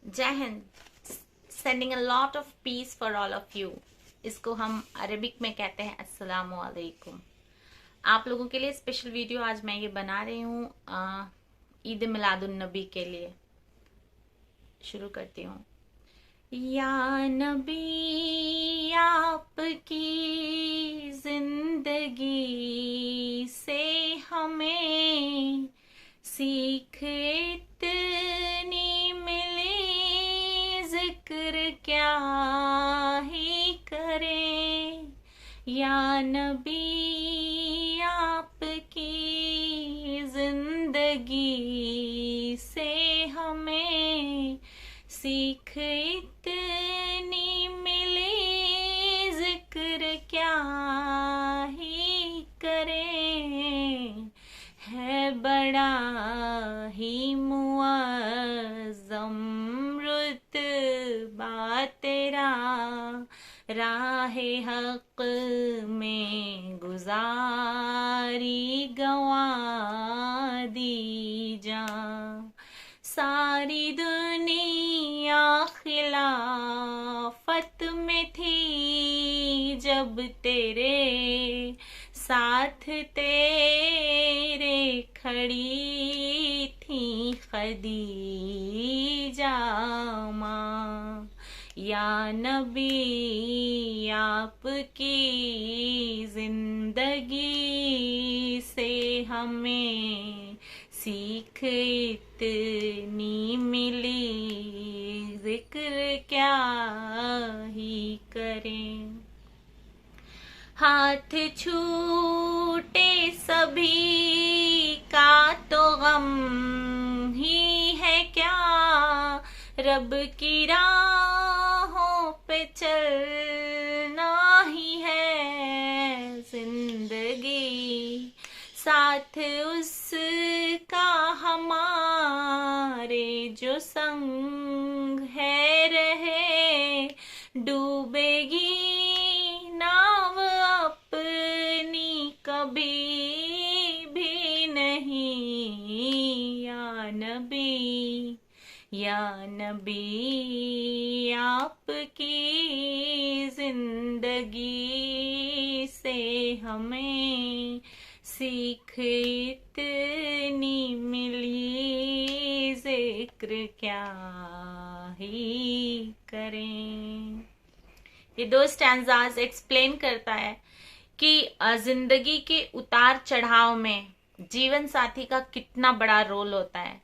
जय Hind. Sending a lot of peace for all of you. इसको हम अरबिक में कहते हैं अस्सलामु अलैकुम। आप लोगों के लिए स्पेशल वीडियो आज मैं ये बना रही हूँ ईद मिलादुन नबी के लिए। शुरू करती हूँ। या नबी आपकी जिंदगी से हमें सीख इतनी मिली, जिक्र क्या ही करें। या नबी आपकी जिंदगी से हमें सीख इतनी मिली, जिक्र क्या ही करें। है बड़ा ही मुअज़्ज़म रुतबा तेरा, राहे हक में गुजारी गंवा दी जा। सारी दुनिया खिलाफत में थी जब तेरे साथ तेरे खड़ी थी खदीजा माँ। या नबी आपकी जिंदगी से हमें सीख इतनी मिली, जिक्र क्या ही करें। हाथ छूटे सभी का तो गम ही है क्या, रब की राहों पे चलना ही है जिंदगी। साथ उसका हमारे जो संग है रहे, डूबेगी नाव अपनी कभी भी नहीं। या नबी आपकी जिंदगी से हमें सीख इतनी मिली, जिक्र क्या ही करें। ये दो स्टैंजाज एक्सप्लेन करता है कि जिंदगी के उतार चढ़ाव में जीवन साथी का कितना बड़ा रोल होता है।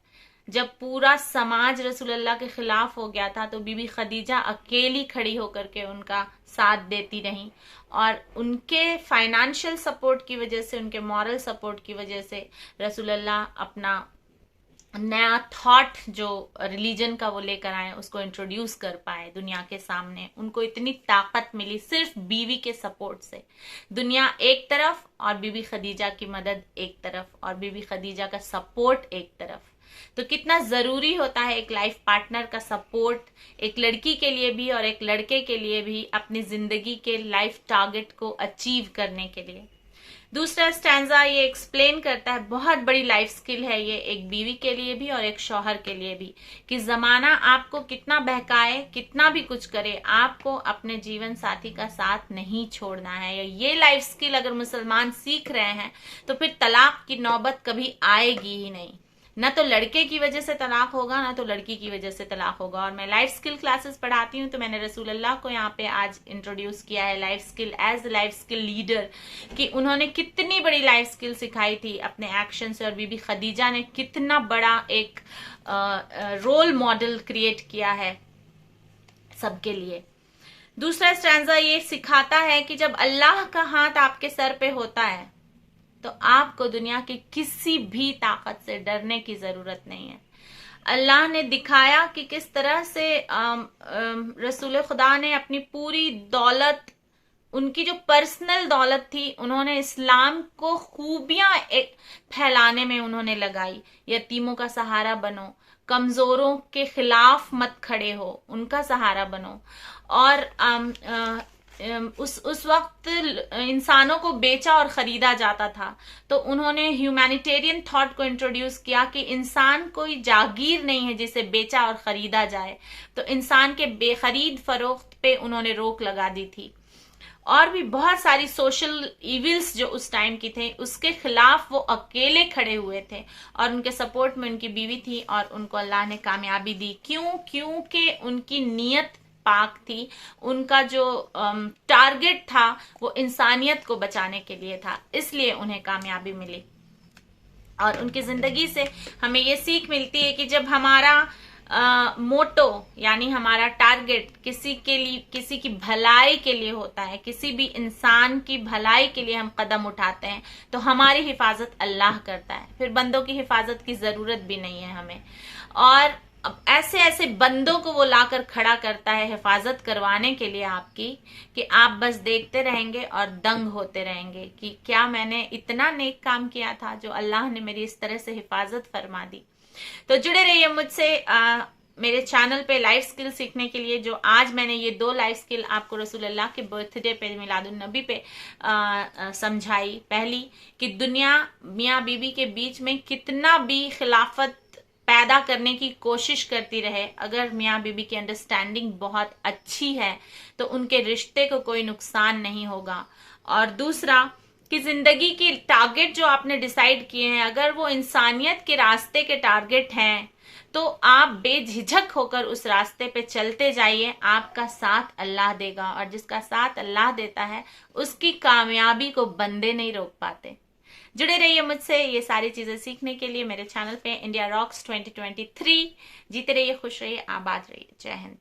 जब पूरा समाज रसूलुल्लाह के खिलाफ हो गया था तो बीबी खदीजा अकेली खड़ी होकर के उनका साथ देती रही, और उनके फाइनेंशियल सपोर्ट की वजह से, उनके मॉरल सपोर्ट की वजह से रसूलुल्लाह अपना नया थॉट जो रिलीजन का वो लेकर आए उसको इंट्रोड्यूस कर पाए दुनिया के सामने। उनको इतनी ताकत मिली सिर्फ बीवी के सपोर्ट से। दुनिया एक तरफ और बीबी खदीजा की मदद एक तरफ, और बीबी खदीजा का सपोर्ट एक तरफ। तो कितना जरूरी होता है एक लाइफ पार्टनर का सपोर्ट, एक लड़की के लिए भी और एक लड़के के लिए भी, अपनी जिंदगी के लाइफ टारगेट को अचीव करने के लिए। दूसरा स्टैंजा ये एक्सप्लेन करता है, बहुत बड़ी लाइफ स्किल है ये, एक बीवी के लिए भी और एक शौहर के लिए भी, कि जमाना आपको कितना बहकाए, कितना भी कुछ करे, आपको अपने जीवन साथी का साथ नहीं छोड़ना है। ये लाइफ स्किल अगर मुसलमान सीख रहे हैं तो फिर तलाक की नौबत कभी आएगी ही नहीं। ना तो लड़के की वजह से तलाक होगा, ना तो लड़की की वजह से तलाक होगा। और मैं लाइफ स्किल क्लासेस पढ़ाती हूँ तो मैंने रसूलुल्लाह को यहाँ पे आज इंट्रोड्यूस किया है life skill as life skill leader, कि उन्होंने कितनी बड़ी लाइफ स्किल सिखाई थी अपने एक्शन से, और बीबी खदीजा ने कितना बड़ा एक रोल मॉडल क्रिएट किया है सबके लिए। दूसरा स्टैंजा ये सिखाता है कि जब अल्लाह का हाथ आपके सर पे होता है तो आपको दुनिया की किसी भी ताकत से डरने की जरूरत नहीं है। अल्लाह ने दिखाया कि किस तरह से रसूल खुदा ने अपनी पूरी दौलत, उनकी जो पर्सनल दौलत थी, उन्होंने इस्लाम को खूबियां फैलाने में उन्होंने लगाई। यतीमों का सहारा बनो, कमजोरों के खिलाफ मत खड़े हो, उनका सहारा बनो। और उस वक्त इंसानों को बेचा और खरीदा जाता था, तो उन्होंने ह्यूमैनिटेरियन थॉट को इंट्रोड्यूस किया कि इंसान कोई जागीर नहीं है जिसे बेचा और खरीदा जाए। तो इंसान के बेखरीद फरोख्त पे उन्होंने रोक लगा दी थी। और भी बहुत सारी सोशल इविल्स जो उस टाइम की थे उसके खिलाफ वो अकेले खड़े हुए थे, और उनके सपोर्ट में उनकी बीवी थी, और उनको अल्लाह ने कामयाबी दी। क्योंकि उनकी नीयत पाक थी, उनका जो टारगेट था वो इंसानियत को बचाने के लिए था, इसलिए उन्हें कामयाबी मिली। और उनकी जिंदगी से हमें ये सीख मिलती है कि जब हमारा मोटो यानी हमारा टारगेट किसी के लिए, किसी की भलाई के लिए होता है, किसी भी इंसान की भलाई के लिए हम कदम उठाते हैं, तो हमारी हिफाजत अल्लाह करता है, फिर बंदों की हिफाजत की जरूरत भी नहीं है हमें। और अब ऐसे ऐसे बंदों को वो लाकर खड़ा करता है हिफाजत करवाने के लिए आपकी, कि आप बस देखते रहेंगे और दंग होते रहेंगे कि क्या मैंने इतना नेक काम किया था जो अल्लाह ने मेरी इस तरह से हिफाजत फरमा दी। तो जुड़े रहिए मुझसे मेरे चैनल पे लाइफ स्किल सीखने के लिए। जो आज मैंने ये 2 लाइफ स्किल आपको रसूलुल्लाह के बर्थडे पे, मिलादुन नबी पे समझाई। पहली कि दुनिया मियाँ बीबी के बीच में कितना भी खिलाफत पैदा करने की कोशिश करती रहे, अगर मियाँ बीबी की अंडरस्टैंडिंग बहुत अच्छी है तो उनके रिश्ते को कोई नुकसान नहीं होगा। और दूसरा कि जिंदगी के टारगेट जो आपने डिसाइड किए हैं, अगर वो इंसानियत के रास्ते के टारगेट हैं, तो आप बेझिझक होकर उस रास्ते पे चलते जाइए, आपका साथ अल्लाह देगा, और जिसका साथ अल्लाह देता है उसकी कामयाबी को बंदे नहीं रोक पाते। जुड़े रहिए मुझसे ये सारी चीजें सीखने के लिए मेरे चैनल पे इंडिया रॉक्स 2023। जीते रहिए, खुश रहिए, आबाद रहिए। जय हिंद।